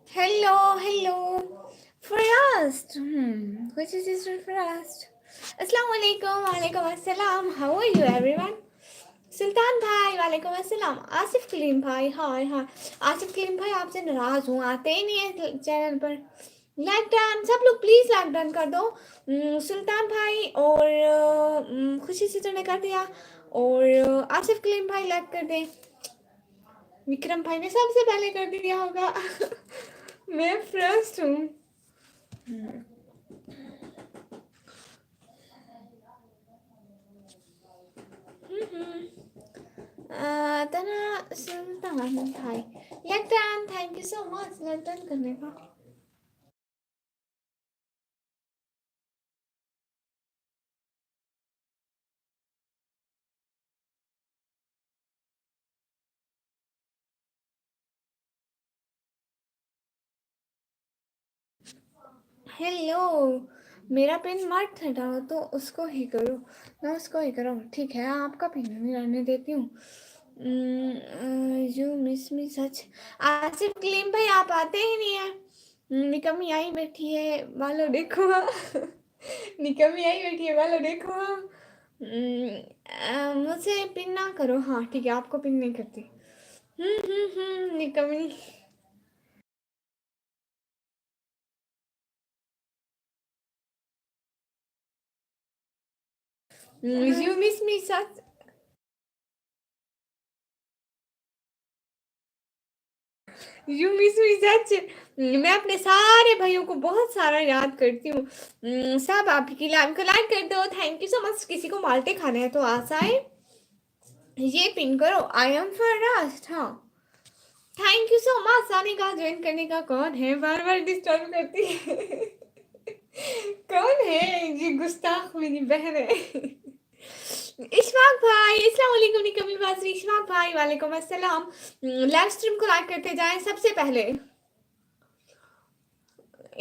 Hello, hello. First, which is sister first? Assalamu alaikum, walaikum assalam. How are you, everyone? सुल्तान भाई वालेकुम अस्सलाम. आसिफ कलीम भाई हाय हाय. आसिफ कलीम भाई आपसे नाराज हूँ, आते ही नहीं है चैनल पर. लाइक डन, सब लोग प्लीज लाइक डन कर दो. सुल्तान भाई और खुशी सिस्टर ने कर दिया और आसिफ कलीम भाई लाइक कर दें. विक्रम भाई ने सबसे पहले कर दिया होगा. मैं फर्स्ट हूँ. तना सुल्तान भाई लगन, थैंक यू सो मच लगन करने का. हेलो, मेरा पिन मत हटाओ तो उसको ही करो. मैं उसको ही करो. ठीक है, आपका पिन नहीं रहने देती हूँ. यू मिस मी सच. आसिफ क्लीम भाई आप आते ही नहीं है. निकम्मी आई बैठी है, वालो देखो. निकम्मी आई बैठी है, वालो देखो. मुझे पिन ना करो. हाँ ठीक है, आपको पिन नहीं करती. निकम्मी. You miss me such. You miss me such. मैं अपने सारे भाइयों को बहुत सारा याद करती हूँ. सब आपकी लाइव को लाइक कर दो. Thank you so much. किसी को माल्टे खाने हैं तो आशा है ये पिन करो. I am first. हाँ, थैंक यू सो मच. सानी का ज्वाइन करने का. कौन है बार बार डिस्टर्ब करती है? कौन है ये गुस्ताख? मेरी बहन है. इशफाक भाई अस्सलाम वालेकुम. निकम्मी बाजरी. इशफाक भाई वालेकुम अस्सलाम. लाइव स्ट्रीम को लाइक करते जाएं सबसे पहले.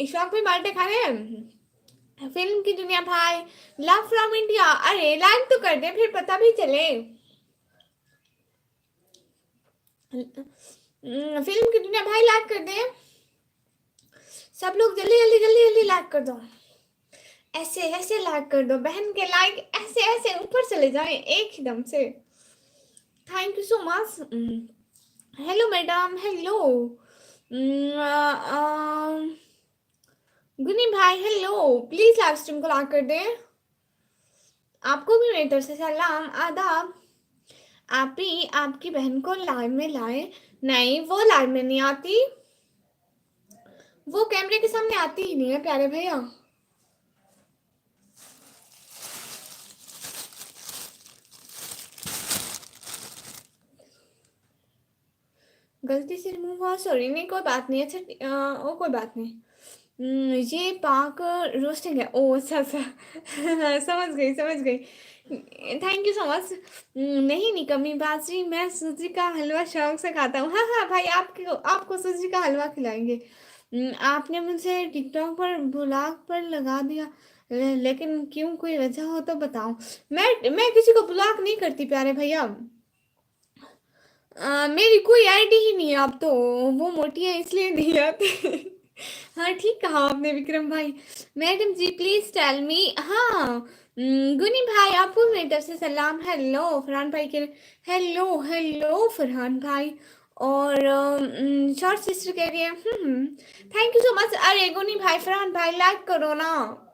इशफाक भाई बाल्टे खा रहे हैं. फिल्म की दुनिया भाई. Love from India. अरे लाइक तो कर दे फिर पता भी चले. फिल्म की दुनिया भाई लाइक कर दे. सब लोग जल्दी जल्दी जल्दी जल्दी लाइक कर दो. ऐसे ऐसे लाइक कर दो. बहन के लाइक ऐसे ऐसे ऊपर चले जाए एक ही दम से. Thank you so much. Hello madam. Hello गुनी भाई. हेलो, प्लीज लाइव स्ट्रीम को लाइक कर दे. आपको भी मेरी तरफ से सलाम आदाब. आप ही आपकी बहन को लाइव में लाए. नहीं, वो लाइव में नहीं आती. वो कैमरे के सामने आती ही नहीं है प्यारे भैया. गलती से रिमूव हुआ. सॉरी. नहीं कोई बात नहीं. अच्छा वो कोई बात नहीं. ये पाक रोस्टिंग है. ओ अच्छा अच्छा. समझ गई समझ गई. Thank you so much. नहीं निकम्मी बाजी, मैं सूजी का हलवा शौक से खाता हूँ. हाँ हाँ भाई, आपको आपको सूजी का हलवा खिलाएंगे. आपने मुझे टिकटॉक पर ब्लॉग पर लगा दिया. लेकिन क्यों, कोई वजह हो तो बताओ. मैं किसी को ब्लॉक नहीं करती प्यारे भैया. मेरी कोई आईडी ही नहीं है. अब तो वो मोटी है इसलिए नहीं आती. हाँ ठीक कहा आपने विक्रम भाई. Madam ji please tell me. हाँ. गुनी भाई आपको मेरी तरफ से सलाम. हेलो फरहान भाई के. हेलो हेलो फरहान भाई. और शॉर्ट सिस्टर कह रही है. Thank you so much. अरे गुनी भाई फरहान भाई लाइक करो ना.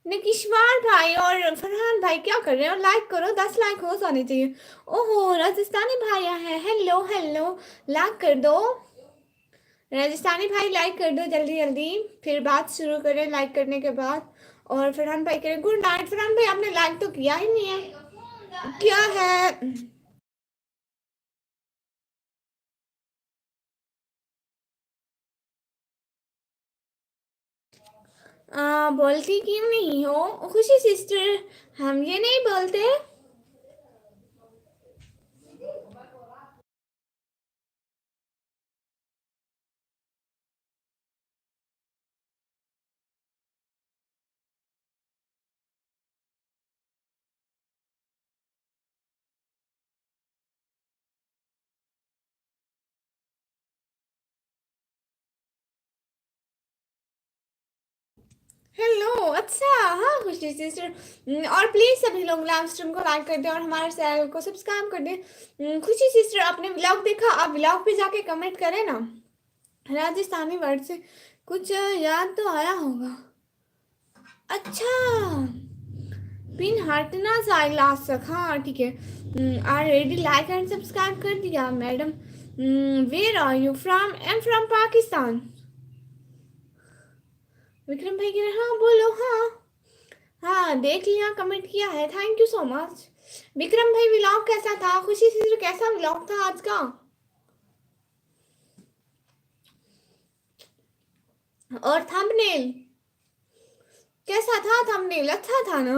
निकिश्वार भाई और फरहान भाई क्या कर रहे हो? लाइक करो. 10 लाइक हो जाने चाहिए. ओहो राजस्थानी भाई है. Hello hello. लाइक कर दो. राजस्थानी भाई लाइक कर दो जल्दी जल्दी. फिर बात शुरू करें लाइक करने के बाद. और फरहान भाई करें गुड नाइट. फरहान भाई आपने लाइक तो किया ही नहीं है. क्या है? बोलती क्यों नहीं हो खुशी सिस्टर? हम ये नहीं बोलते. हेलो, अच्छा, हाँ खुशी सिस्टर। और प्लीज सभी लोग लाइव स्ट्रीम को लाइक कर दें और हमारे चैनल को सब्सक्राइब कर दें। खुशी सिस्टर आपने व्लॉग देखा, आप व्लॉग पे जाके कमेंट करें ना। राजस्थानी वर्ड से कुछ याद तो आया होगा। अच्छा, पिन हटना चाहिए लास्ट तक, हाँ ठीक है। ऑलरेडी लाइक एंड सब्सक्राइब कर दिया madam. Where are you from? I am from Pakistan. Vikram भाई कह रहे हाँ बोलो, हाँ हाँ देख लिया, कमेंट किया है, thank you so much. Vikram भाई व्लॉग कैसा था? खुशी से कैसा व्लॉग था आज का? और थंबनेल कैसा था? थंबनेल अच्छा था ना?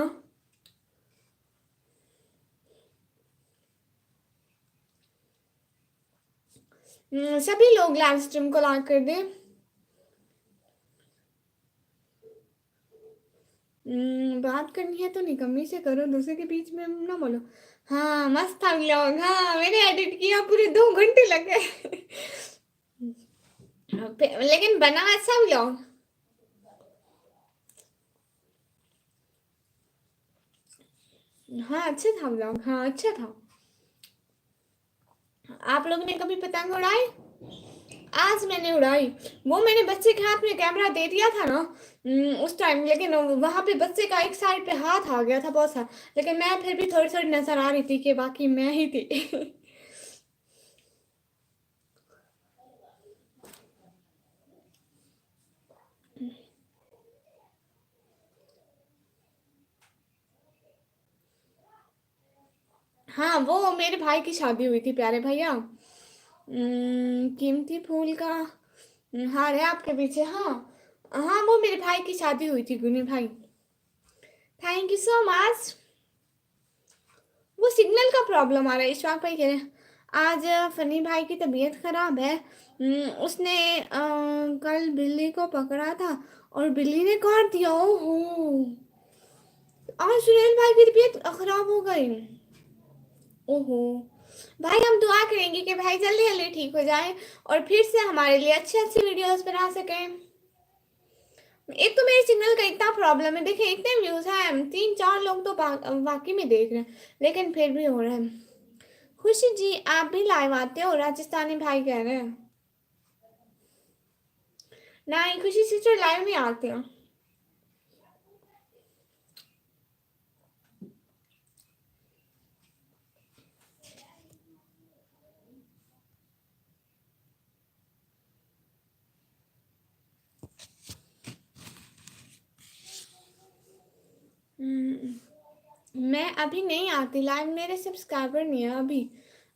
सभी लोग लाइव स्ट्रीम को लाइक कर दें। बात करनी है तो निकम्मी से करो, दूसरे के बीच में ना बोलो। हाँ मस्त था व्लॉग, हाँ मैंने एडिट किया, पूरे 2 घंटे लग गए। लेकिन बना अच्छा व्लॉग। हाँ अच्छा था व्लॉग, हाँ अच्छा था। आप लोगों ने कभी पतंग उड़ाई? आज मैंने उड़ाई। वो मैंने बच्चे के हाथ में कैमरा दे दिया था ना उस टाइम, लेकिन वहां पे बच्चे का एक साइड पे हाथ आ गया था बहुत सा, लेकिन मैं फिर भी थोड़ी थोड़ी नजर आ रही थी कि बाकी मैं ही थी। हाँ वो मेरे भाई की शादी हुई थी प्यारे भैया। कीमती फूल का हार है आपके पीछे, हाँ। हाँ वो मेरे भाई की शादी हुई थी गुनी भाई। Thank you so much. वो सिग्नल का प्रॉब्लम आ रहा है, इशफाक भाई कह रहे हैं आज फनी भाई की तबीयत खराब है। उसने कल बिल्ली को पकड़ा था और बिल्ली ने काट दिया। ओहो, आज सुनील भाई की तबीयत खराब हो गई। ओहो, भाई हम दुआ करेंगे कि भाई जल्दी जल्दी ठीक हो जाए और फिर से हमारे लिए अच्छी अच्छी वीडियोस बना सकें। एक तो मेरे सिग्नल का इतना प्रॉब्लम है, देखिए इतने व्यूज हैं, 3-4 लोग तो वाकई में देख रहे हैं, लेकिन फिर भी हो रहा है। खुशी जी आप भी लाइव आते हो? राजस्थानी भाई कह रहे हैं। नहीं खुशी सिस्टर लाइव नहीं आते हो। मैं अभी नहीं आती लाइव, मेरे सब्सक्राइबर नहीं है अभी।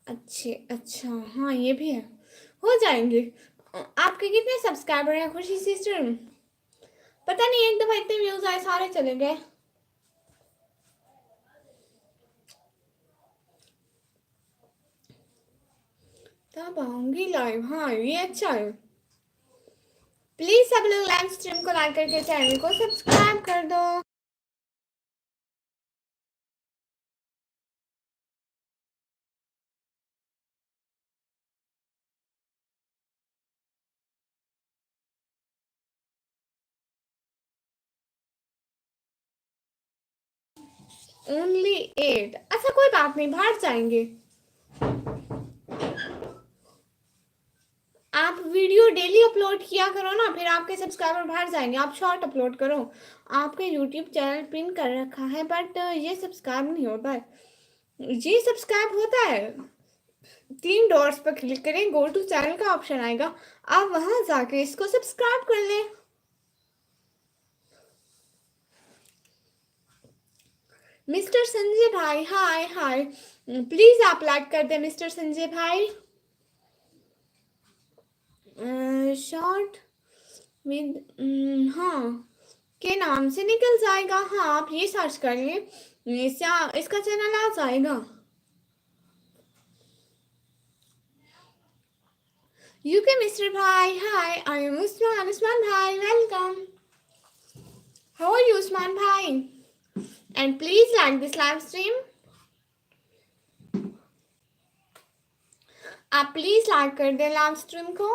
अच्छे अच्छा, हाँ ये भी है, हो जाएंगे। आपके कितने सब्सक्राइबर हैं खुशी सिस्टर? पता नहीं, एक दफा इतने व्यूज आए सारे चले गए। तब आऊंगी लाइव, हाँ ये अच्छा है। प्लीज सब लोग लाइव स्ट्रीम को लाइक करके चैनल को सब्सक्राइब कर दो। ओनली 8, अच्छा कोई बात नहीं, बाहर जाएंगे। आप वीडियो डेली अपलोड किया करो ना, फिर आपके सब्सक्राइबर बाहर जाएंगे। आप शॉर्ट अपलोड करो। आपके यूट्यूब चैनल पिन कर रखा है बट ये सब्सक्राइब नहीं होता है। ये सब्सक्राइब होता है, 3 डॉट्स पर क्लिक करें, गो टू चैनल का ऑप्शन आएगा, आप वहां जाके इसको सब्सक्राइब कर लें। मिस्टर संजय भाई हाय हाय, प्लीज आप लाइक कर दे मिस्टर संजय भाई। शॉर्ट विद, हाँ के नाम से निकल जाएगा, हाँ आप ये सर्च कर लें, इसका चैनल आ जाएगा। यूके मिस्टर भाई hi, I am Usman, Usman भाई welcome. How are you Usman भाई? And please like this live stream. आप प्लीज लाइक कर दें लाइव स्ट्रीम को।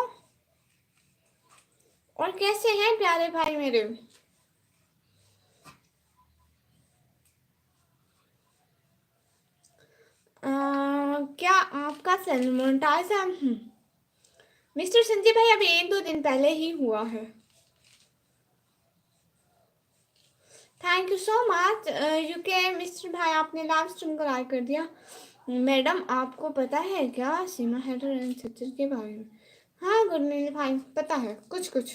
और कैसे हैं प्यारे भाई मेरे? क्या आपका चैनल मोनेटाइज है? मिस्टर संजय भाई अभी 1-2 दिन पहले ही हुआ है। Thank you so much UK mister भाई, आपने लाइव स्ट्रीम को लाइक कर दिया। मैडम आपको पता है क्या सीमा हैडर एंड सचिन के बारे में? हाँ गुड भाई, पता है कुछ कुछ।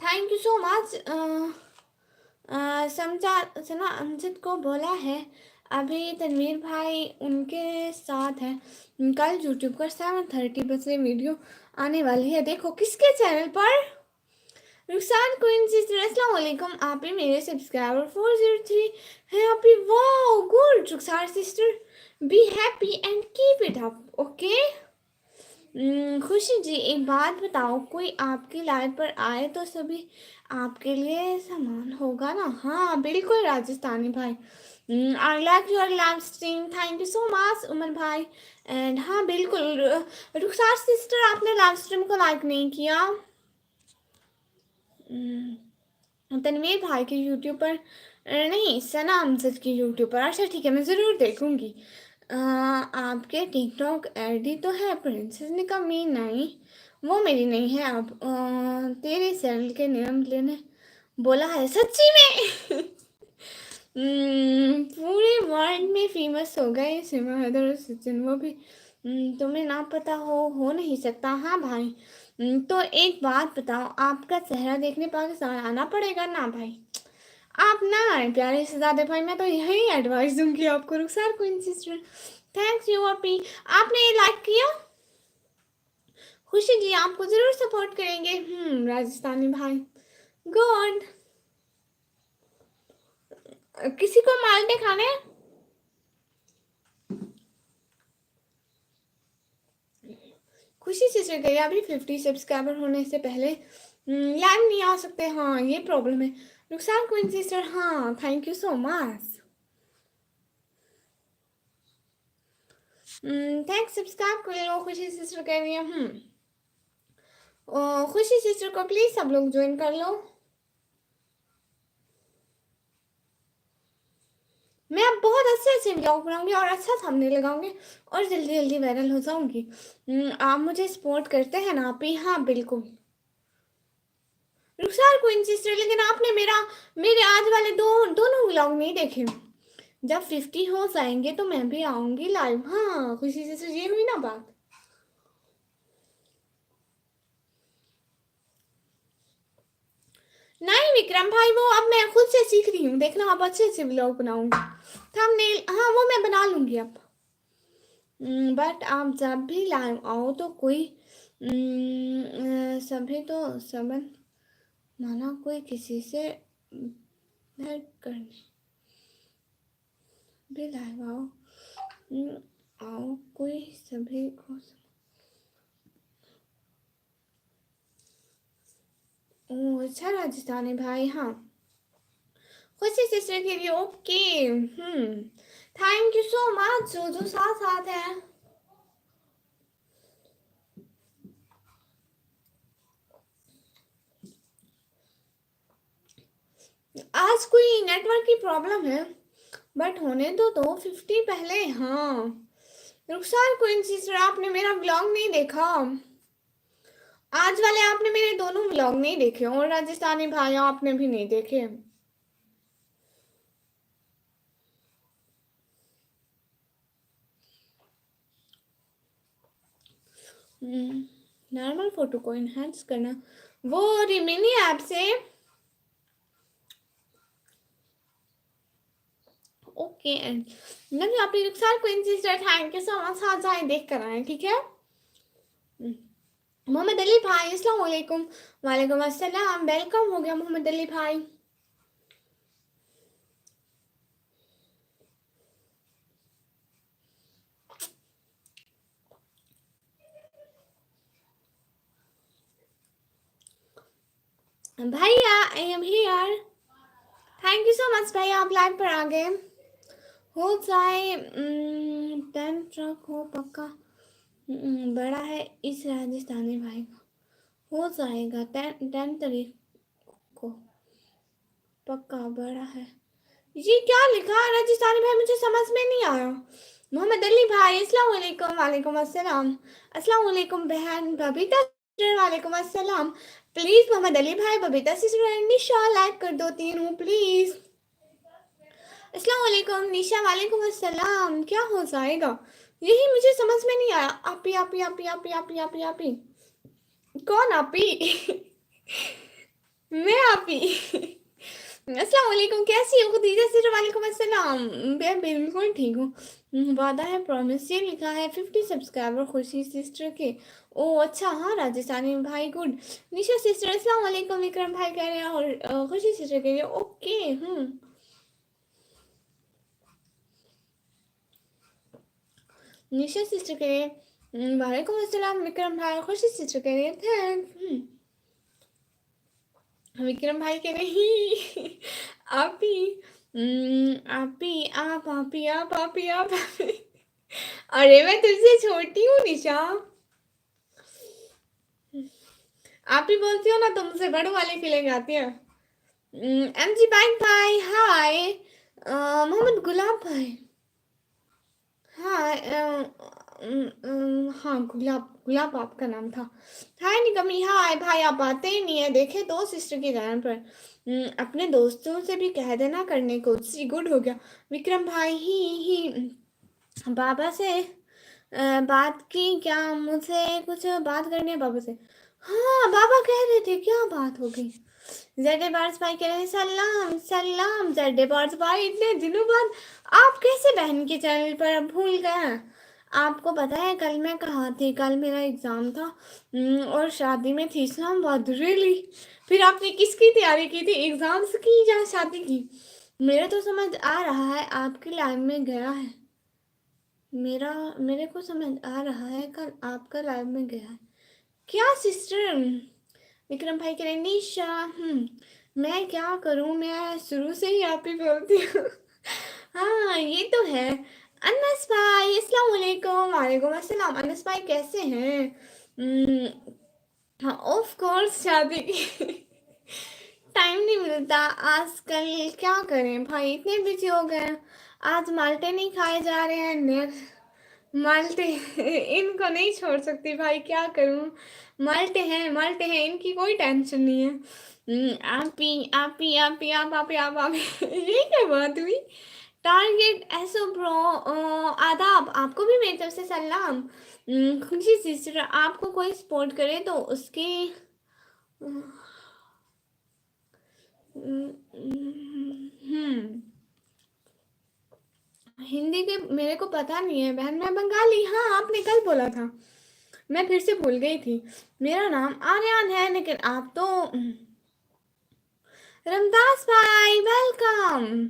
Thank you so much. समझा सना अंजित को बोला है अभी तनवीर भाई उनके साथ है, कल यूट्यूब पर 7:30 बजे वीडियो आने वाली है। देखो किसके चैनल पर? रुखसान क्वीन सिस्टर अस्सलाम वालेकुम, आप ही मेरे सब्सक्राइबर 403 है। आप ही wow good Rukhsar sister, be happy and keep it up okay. Khushi ji एक बात बताओ, कोई आपकी लाइफ पर आए तो सभी आपके लिए समान होगा ना? हाँ बिल्कुल राजस्थानी भाई। I like your live stream, thank you so much Umar भाई। एंड हाँ बिल्कुल रुखसार सिस्टर, आपने लाइव स्ट्रीम को लाइक नहीं किया। तनवीर भाई के यूट्यूब पर नहीं, सना अमजद की यूट्यूब पर। अच्छा ठीक है, मैं ज़रूर देखूंगी। आपके टिकटॉक आईडी तो है प्रिंसेस ने कहा मी नहीं, वो मेरी नहीं है। अब तेरे चैनल के नियम लेने बोला है सच्ची में। पूरे वर्ल्ड में फेमस हो गए सिमा हैदर और सचिन, वो भी तुम्हें ना पता हो नहीं सकता। हाँ भाई, तो एक बात बताओ, आपका चेहरा देखने पाकिस्तान आना पड़ेगा ना भाई। आप ना आए प्यारे शहजादे भाई, मैं तो यही एडवाइस दूंगी आपको। रुखसार क्वीन सिस्टर थैंक्स यू अपी, आपने ये लाइक किया। खुशी जी आपको जरूर सपोर्ट करेंगे। राजस्थानी भाई गुड। किसी को माल्टे खाने? खुशी सिस्टर गई अभी 50 सब्सक्राइबर होने से पहले लाइव नहीं आ सकते। हाँ ये प्रॉब्लम है। रुखसार क्वीन सिस्टर हाँ thank you so much, thanks subscribe कर लो। खुशी सिस्टर कह रही है खुशी सिस्टर को प्लीज सब लोग ज्वाइन कर लो। मैं अब बहुत अच्छे अच्छे ब्लॉग बनाऊंगी और अच्छा थंबनेल लगाऊंगी और जल्दी जल्दी वायरल हो जाऊंगी। आप मुझे सपोर्ट करते हैं ना आप ही? हाँ बिल्कुल रुखसार क्वीन सिस्टर, लेकिन आपने मेरे आज वाले दोनों व्लॉग नहीं देखे। जब 50 हो जाएंगे तो मैं भी आऊंगी लाइव। हाँ खुशी सिस्टर, ये हुई ना बात। नहीं विक्रम भाई, वो अब मैं खुद से सीख रही हूँ, देखना अब अच्छे अच्छे ब्लॉग बनाऊंगी। थंबनेल हाँ वो मैं बना लूंगी अब। बट आप जब भी लाइव आओ तो कोई सभी तो संबंध माना, कोई किसी से भेंट करने भी लाइव आओ। आओ कोई सभी को। ओह अच्छा राजस्थानी भाई, हाँ खुशी सिस्टर के लिए okay. Thank you so much जो साथ साथ है। आज कोई नेटवर्क की प्रॉब्लम है, बट होने दो 50 पहले। हाँ रुखसार क्वीन सिस्टर, आपने मेरा ब्लॉग नहीं देखा। आज वाले आपने मेरे दोनों ब्लॉग नहीं देखे और राजस्थानी भाई आपने भी नहीं देखे। नॉर्मल फोटो को इनहेंस करना वो रिमिनी ऐप से। ओके एंड नहीं, आप Rukhsar queen sister thank you so much. हाँ जाए देख कर आए ठीक है। मोहम्मद अली भाई अस्सलाम वालेकुम। वालेकुम अस्सलाम, वेलकम हो गया मोहम्मद अली भाई। भैया I am here, thank you so much भैया, आप लाइव पर आ गए। हो जाए 10 ट्रक हो पक्का। बड़ा है इस राजस्थानी भाई का, हो जाएगा 10 तारीख को पक्का, बड़ा है ये क्या लिखा है राजस्थानी भाई, मुझे समझ में नहीं आया। मोहम्मद अली भाई अस्सलाम वालेकुम। वालेकुम अस्सलाम। अस्सलाम वालेकुम बहन बबीता सिस्टर, वालेकुम अस्सलाम। प्लीज मोहम्मद अली भाई, बबीता सिस्टर, निशा लाइक कर दो तीनों प्लीज। अस्सलाम वालेकुम निशा, वालेकुम अस्सलाम। क्या हो जाएगा, यही मुझे समझ में नहीं आया। आपी आपी आपी आपी आपी आपी आपी, कौन आपी? मैं आपी। अस्सलाम वालेकुम, कैसी हो खदीजा सिस्टर? वालेकुम अस्सलाम। मैं बिल्कुल ठीक हूँ, वादा है प्रॉमिस। ये लिखा है 50 सब्सक्राइबर खुशी सिस्टर के। ओ अच्छा, हाँ राजस्थानी भाई गुड। निशा सिस्टर अस्सलाम वालेकुम, विक्रम भाई कह रहे हैं, और खुशी सिस्टर कह रही है ओके। निशा सिस्टर कह रही है वालेकुम अस्सलाम, विक्रम भाई। खुशी सिस्टर कह रही है थैंक। विक्रम भाई कह रहे ही आप ही, आप ही आप ही। अरे मैं तुझसे छोटी हूँ निशा। आप ही बोलती हो ना, तो मुझसे बड़ों वाली फीलिंग आती है। एम जी बैंक भाई हाय। मोहम्मद गुलाब भाई हाँ। हाँ गुलाब, गुलाब आपका नाम था। हाय निकमी हाय भाई, आप आते ही नहीं है, देखे तो सिस्टर के चैनल पर। अपने दोस्तों से भी कह देना करने को, सी गुड हो गया। विक्रम भाई ही बाबा से बात की क्या? मुझे कुछ बात करनी है बाबा से। हाँ बाबा कह रहे थे, क्या बात हो गई? जेडे बार्स भाई कह रहे हैं सलाम सलाम। जेडे बार्स भाई इतने दिनों बाद आप कैसे बहन के चैनल पर अब भूल गए हैं? आपको पता है कल मैं कहाँ थी? कल मेरा एग्जाम था और शादी में थी इस्लामाबाद। रियली? फिर आपने किसकी तैयारी की थी, एग्जाम्स की या शादी की? मेरा तो समझ आ रहा है आपकी लाइन में गया है। मेरे को समझ आ रहा है कल आपका लाइव में गया है। क्या सिस्टर? विक्रम भाई कह रहे निशा मैं क्या करूं, मैं शुरू से ही आप ही बोलती हूँ। हाँ ये तो है। अनस भाई अस्सलाम वालेकुम। वालेकुम अस्सलाम। अनस भाई कैसे हैं? हाँ ऑफ कोर्स, शादी की टाइम नहीं मिलता आजकल, क्या करें भाई, इतने बिजी हो गए हैं। आज माल्टे नहीं खाए जा रहे हैं, माल्टे इनको नहीं छोड़ सकती भाई, क्या करूं। माल्टे हैं माल्टे हैं, इनकी कोई टेंशन नहीं है। आप ये क्या बात हुई? टारगेट एसो ब्रो, आदाब, आपको भी मेरी तरफ से सलाम। खुशी सिस्टर, आपको कोई सपोर्ट करे तो उसके हिंदी के मेरे को पता नहीं है बहन, मैं बंगाली। हाँ आपने कल बोला था, मैं फिर से भूल गई थी। मेरा नाम आर्यन है, लेकिन आप तो रमदास भाई welcome.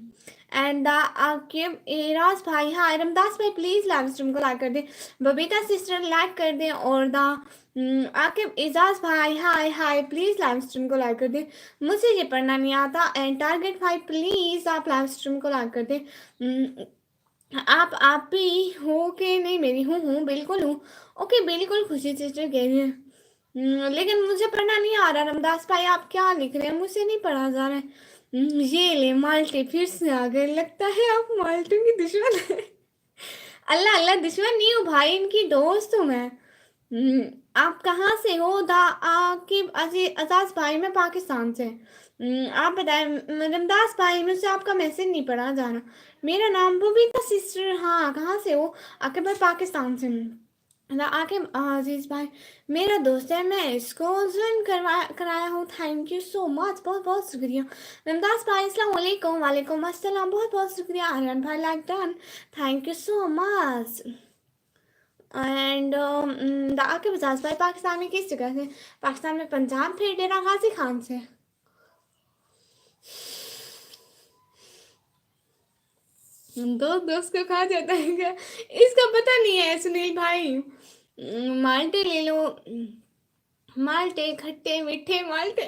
And the Aqib eras भाई हाय। रमदास भाई प्लीज लाइव स्ट्रीम को लाइक कर दे। बबीता सिस्टर लाइक कर दे। और द आकिब एजाज भाई हाय हाय, प्लीज लाइव स्ट्रीम को लाइक कर दे। मुझे ये पढ़ना नहीं आता। एंड टारगेट भाई प्लीज आप लाइव स्ट्रीम को लाइक कर दे। आप भी हो कि नहीं? मेरी हूँ बिल्कुल हूँ। ओके बिल्कुल, खुशी सिस्टर कह रही है। लेकिन मुझे पढ़ना नहीं आ रहा। रमदास भाई आप क्या लिख रहे हैं, मुझसे नहीं पढ़ा जा रहा है। ये ले माल्टे फिर से आ गए, लगता है आप माल्टे की दुश्मन है। अल्लाह अल्लाह, दुश्मन नहीं हूँ भाई, इनकी दोस्त हूँ मैं। आप कहाँ से हो? दा आकिब अजाज भाई, मैं पाकिस्तान से। आप बताएं रमदास भाई, मुझसे आपका मैसेज नहीं पढ़ा जा रहा। मेरा नाम बबीता सिस्टर। हाँ कहाँ से हो? आकिब भाई पाकिस्तान से हूँ। आकिब अजीज भाई मेरा दोस्त है, मैं इसको ज्वाइन कराया हूँ। थैंक यू सो मच, बहुत बहुत शुक्रिया। रमदास भाई अस्सलाम वालेकुम। वालेकुम अस्सलाम, बहुत बहुत शुक्रिया। आर्यन भाई like done, thank you so much. And आके बजाज भाई पाकिस्तान में किस जगह से? पाकिस्तान में पंजाब, फिर डेरा गाजी खान से। दोस्त दोस्त को कहा जाता है क्या? इसका पता नहीं है सुनील भाई। माल्टे ले लो, माल्टे खट्टे मीठे माल्टे।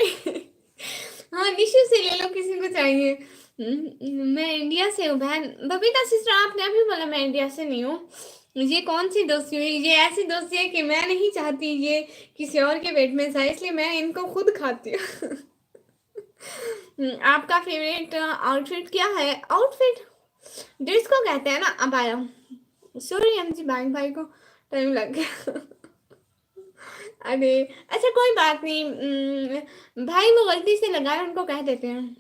हाँ निशु से ले लो, किसी को चाहिए। मैं इंडिया से हूँ बहन। बबीता सिस्टर आपने अभी बोला मैं इंडिया से नहीं हूँ। ये कौन सी दोस्ती हुई? ये ऐसी दोस्ती है कि मैं नहीं चाहती ये किसी और के पेट में जाए, इसलिए मैं इनको खुद खाती हूँ। आपका फेवरेट आउटफिट क्या है? आउटफिट ड्रेस को कहते हैं ना। अब आया, सॉरी एमजी बैंक भाई को टाइम लग गया। अरे अच्छा कोई बात नहीं, भाई वो गलती से लगाए, उनको कह देते हैं।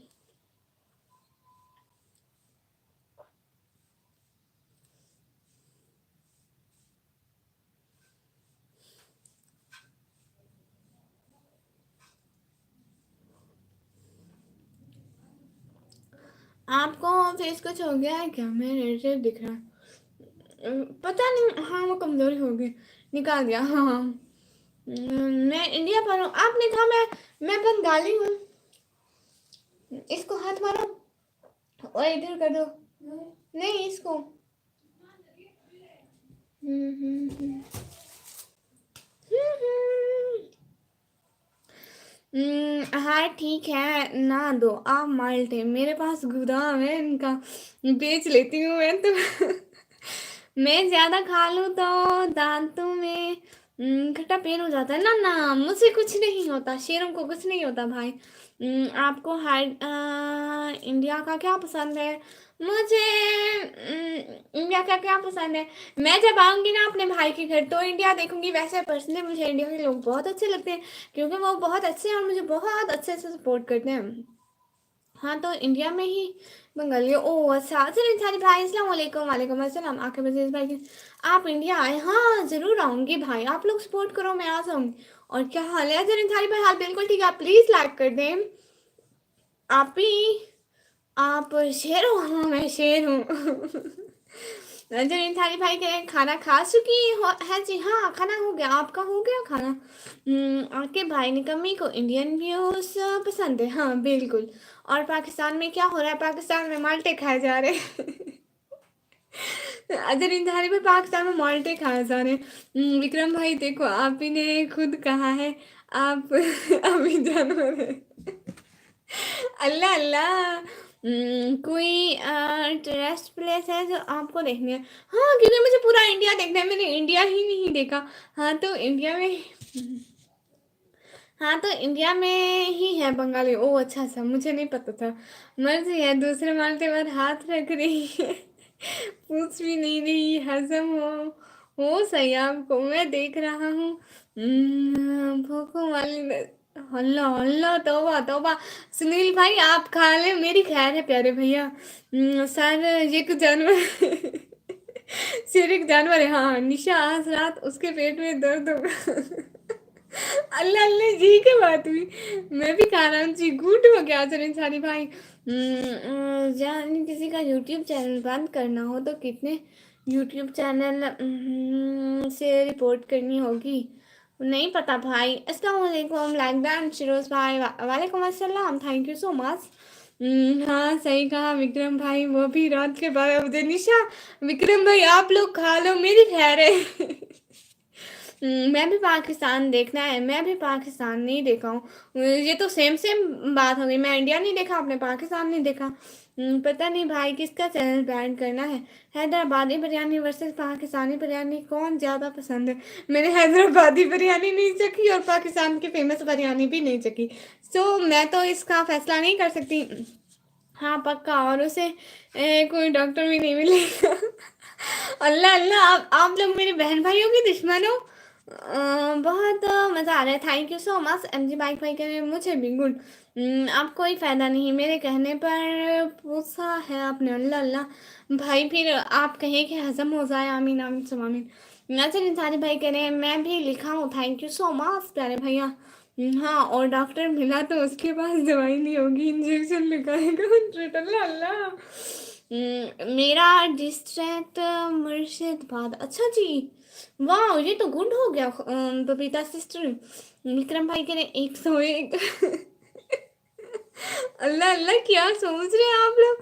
आपको फेस कुछ हो गया है क्या? मैं रेड दिख रहा है। पता नहीं, हाँ वो कमजोरी होगी, निकाल दिया। हाँ हाँ। मैं इंडिया पर हूँ, आपने कहा मैं बंगाली हूँ। इसको हाथ मारो और इधर कर दो। नहीं इसको। हाँ ठीक है, ना दो आप माल्टे, मेरे पास गोदाम है इनका, बेच लेती हूँ मैं तो। मैं ज्यादा खा लूँ तो दांतों में खट्टा पेन हो जाता है ना। ना मुझे कुछ नहीं होता, शेरों को कुछ नहीं होता भाई। आपको हाइड इंडिया का क्या पसंद है? मुझे इंडिया का क्या पसंद है, मैं जब आऊंगी ना अपने भाई के घर तो इंडिया देखूंगी। वैसे पर्सनली मुझे इंडिया के लोग बहुत अच्छे लगते हैं, क्योंकि वो बहुत अच्छे हैं और मुझे बहुत अच्छे से सपोर्ट करते हैं। हाँ तो इंडिया में ही बंगाली। ओ अच्छा, चलिए सारी भाई अस्सलाम वालेकुम। वालेकुम अस्सलाम। आके बजे भाई की आप इंडिया आए? हाँ जरूर आऊंगी भाई, आप लोग सपोर्ट करो मैं आ जाऊंगी। और क्या हाल है अजर इंसारी भाई? हाल बिल्कुल ठीक है, आप प्लीज लाइक कर दें। आप ही, आप शेर हो? हाँ मैं शेर हूँ। जरीन थाली भाई के खाना खा चुकी है जी? हाँ खाना हो गया, आपका हो गया खाना? आपके भाई निकम्मी को इंडियन व्यूज पसंद है? हाँ बिल्कुल। और पाकिस्तान में क्या हो रहा है? पाकिस्तान में माल्टे खाए जा रहे हैं। अजर इंतहारी में पाकिस्तान में माल्टे खाए जा रहे हैं। विक्रम भाई देखो, आप ही ने खुद कहा है आप अभी जानवर है। अल्लाह अल्लाह। कोई टूरिस्ट प्लेस है जो आपको देखनी है? हाँ क्योंकि मुझे पूरा इंडिया देखना है, मैंने इंडिया ही नहीं देखा। हाँ तो इंडिया में, हाँ तो इंडिया में ही है बंगाली। ओ अच्छा अच्छा, मुझे नहीं पता था। मर्जी है, दूसरे मालते पर हाथ रख रही है। पूछ भी नहीं रही, हजम हो सही आपको मैं देख रहा हूँ। भूखों वाली अल्लाह अल्लाह, तौबा तौबा। सुनील भाई आप खा ले, मेरी खैर है प्यारे भैया। सर ये कुछ जानवर सिर एक जानवर है। हाँ निशा आज रात उसके पेट में दर्द होगा। अल्लाह अल्लाह जी की बात हुई। मैं भी खा रहा हूँ जी, गुड हो गया चलो इंसानी भाई। जान किसी का यूट्यूब चैनल बंद करना हो तो कितने यूट्यूब चैनल से रिपोर्ट करनी होगी? नहीं पता भाई। अस्सलाम वालेकुम लैगडान शिरोज भाई। वालेकुम अस्सलाम, थैंक यू सो मच। हाँ सही कहा विक्रम भाई, वो भी रात के 12 बजे। निशा विक्रम भाई आप लोग खा लो, मेरी खैर है। मैं भी पाकिस्तान देखना है, मैं भी पाकिस्तान नहीं देखा हूँ। ये तो सेम सेम बात हो गई, मैं इंडिया नहीं देखा, आपने पाकिस्तान नहीं देखा। पता नहीं भाई किसका चैनल बैन करना है। हैदराबादी बिरयानी वर्सेस पाकिस्तानी बिरयानी कौन ज़्यादा पसंद है? मैंने हैदराबादी बिरयानी नहीं चखी और पाकिस्तान की फेमस बिरयानी भी नहीं चखी, सो मैं तो इसका फैसला नहीं कर सकती। हाँ पक्का, और उसे कोई डॉक्टर भी नहीं मिलेगा। अल्लाह अल्लाह, आप लोग मेरे बहन भाइयों के दुश्मन हो। बहुत मज़ा आ रहा है, thank you so much M G bike भाई के। मुझे भी गुड। अब कोई फ़ायदा नहीं, मेरे कहने पर पूछा है आपने। अल्लाह अल्लाह भाई, फिर आप कहें कि हजम हो जाए, आमीन आमीन सब आमीन। नाचर इंसानी भाई कह रहे हैं मैं भी लिखा हूँ, थैंक यू सो मच प्यारे भैया। हाँ और डॉक्टर मिला तो उसके पास दवाई नहीं होगी, इंजेक्शन लगाएगा। अल्लाह अल्लाह। मेरा डिस्ट्रैक्ट मुर्शिदाबाद, अच्छा जी। वाह ये तो गुड हो गया। बबीता सिस्टर। विक्रम भाई कह रहे 101। अल्लाह अल्लाह क्या सोच रहे हैं आप लोग?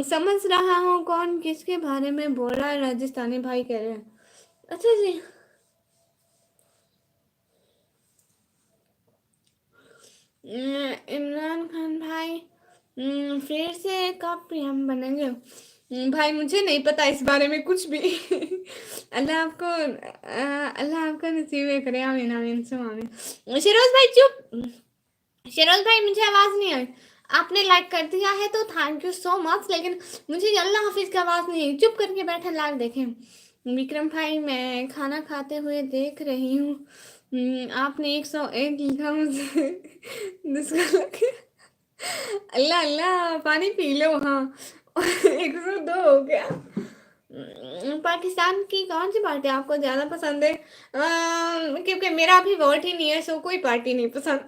समझ रहा हूँ कौन किसके बारे में बोल रहा है, राजस्थानी भाई कह रहे हैं। अच्छा जी। इमरान खान भाई फिर से कब पीएम बनेंगे? भाई मुझे नहीं पता इस बारे में कुछ भी। अल्लाह आपका नसीब करे, आमीन आमीन सब आमीन। शिरोज भाई चुप। शेरोज भाई मुझे आवाज नहीं आई। आपने लाइक कर दिया है तो थैंक यू सो मच, लेकिन मुझे अल्लाह हाफिज की आवाज नहीं आई। चुप करके बैठे लाइव देखें। विक्रम भाई मैं खाना खाते हुए देख रही हूँ। आपने 101 लिखा मुझे जिसका लगे। अल्लाह अल्लाह पानी पी लो। हाँ 102 हो गया। पाकिस्तान की कौन सी पार्टी आपको ज्यादा पसंद है? क्योंकि मेरा अभी वोट ही नहीं है, सो कोई पार्टी नहीं पसंद।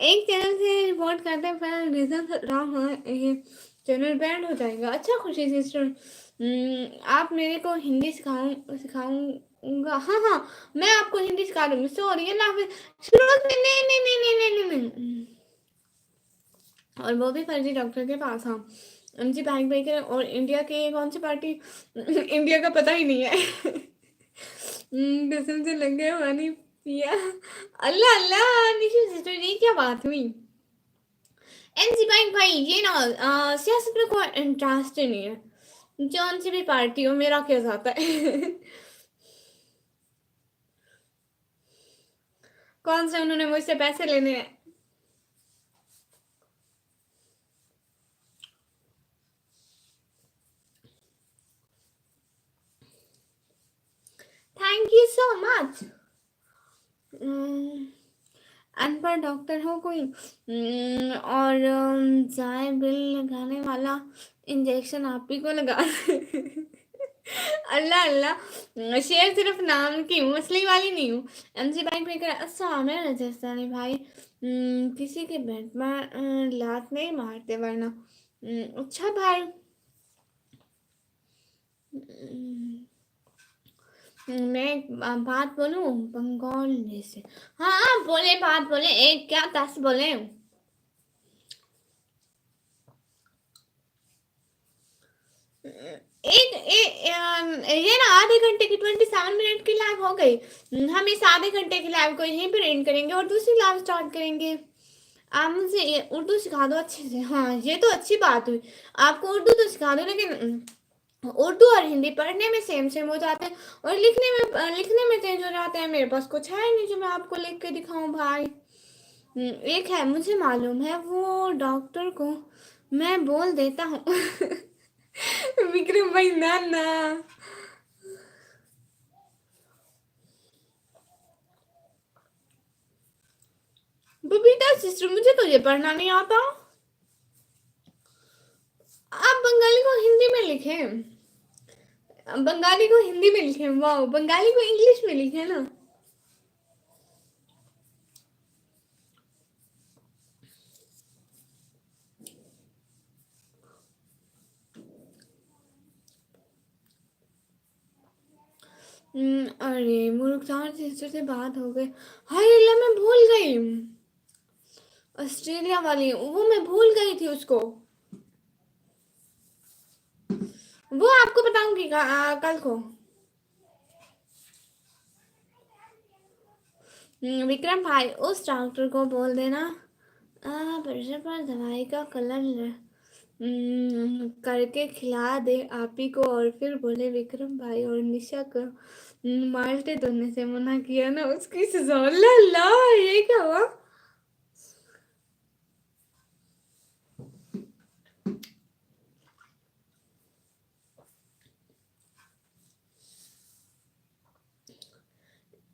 एक चैनल से रिपोर्ट करते हैं, फिर रीजन रॉन्ग है, ये चैनल बैंड हो जाएगा। अच्छा खुशी सिस्टर, आप मेरे को हिंदी सिखाऊंगा। हाँ हाँ मैं आपको हिंदी सिखा दूंगी। सॉरी अल्लाह हाफिज। नहीं नहीं नहीं नहीं नहीं नहीं नहीं। और वो भी फर्जी डॉक्टर के पास। हाँ जी बैंक बेकर और इंडिया के कौन सी पार्टी? इंडिया का पता ही नहीं है। कसम से लग गया पानी पिया। अल्लाह अल्लाह निशु सिस्टर ये क्या बात हुई? एनजी बैंक भाई ये ना सियासत में कोई इंटरेस्ट ही नहीं है। जौन सी भी पार्टी हो मेरा क्या जाता है। कौन से उन्होंने मुझसे पैसे लेने हैं? Thank you so much. अनपढ़ डॉक्टर हो कोई? और जाए बिल लगाने वाला इंजेक्शन आप ही को लगा। अल्लाह अल्लाह शेर सिर्फ नाम की हूँ, असली वाली नहीं हूँ। एमजी बाइक पे कर अच्छा मैं राजस्थानी भाई। किसी के बेड में लात नहीं मारते वरना। अच्छा भाई। मैं एक बात बोलूं बंगाल से। हाँ बोले बात बोले, एक क्या 10 बोले। ये ना आधे घंटे की 27 मिनट की लाइव हो गई। हम इस आधे घंटे की लाइव को यहीं पर एंड करेंगे और दूसरी लाइव स्टार्ट करेंगे। आप मुझे ये उर्दू सिखा दो अच्छे से। हाँ ये तो अच्छी बात हुई। आपको उर्दू तो सिखा दो, लेकिन उर्दू और हिंदी पढ़ने में सेम सेम हो जाते हैं और लिखने में चेंज हो जाते हैं। मेरे पास कुछ है नहीं जो मैं आपको लिख के दिखाऊं भाई। एक है मुझे मालूम है वो डॉक्टर को मैं बोल देता हूँ। विक्रम भाई ना ना। बबीता सिस्टर मुझे तो ये पढ़ना नहीं आता। आप बंगाली को हिंदी में लिखें। बंगाली को हिंदी में लिखे, वाह बंगाली को इंग्लिश में लिखे ना। अरे मुरुखसार सिस्टर से बात हो गई। हाय अल्लाह मैं भूल गई। ऑस्ट्रेलिया वाली वो मैं भूल गई थी उसको। वो आपको बताऊंगी कल को। विक्रम भाई उस डॉक्टर को बोल देना प्रेशर पर दवाई का कलर करके खिला दे आप ही को। और फिर बोले विक्रम भाई और निशा को माल्टे धोने से मना किया ना उसकी सजा। ला ला ये क्या हुआ?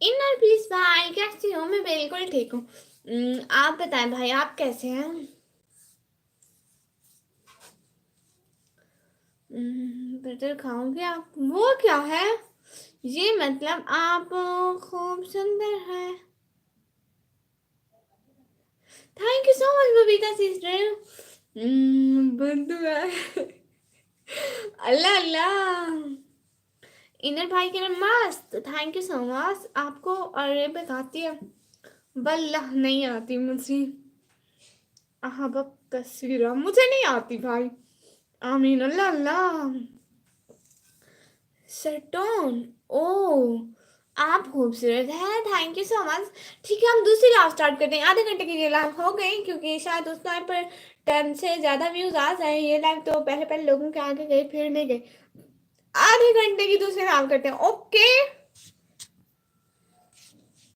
इनर प्लीज भाई कैसी हो? मैं बिल्कुल ठीक हूँ। आप बताएं भाई आप कैसे हैं? बटर खाओगे आप? वो क्या है? ये मतलब आप खूब सुंदर है। Thank you so much Babita sister. बंधु है। अल्लाह अल्लाह। इनर भाई के लिए मस्त थैंक यू सो मच। आपको अरेबिक आती है? वल्लाह नहीं आती मुझे। अहबब तस्वीर मुझे नहीं आती भाई। आमीन अल्लाह अल्लाह। सटोन ओ आप खूबसूरत है थैंक यू सो मच। ठीक है हम दूसरी लाइव स्टार्ट करते हैं। आधे घंटे की ये लाइव हो गई क्योंकि शायद उस टाइम पर 10 से ज़्यादा व्यूज आ जाए। ये लाइव तो पहले पहले लोगों के आगे गई फिर नहीं गई। आधे घंटे की दूसरी लाइव करते हैं। ओके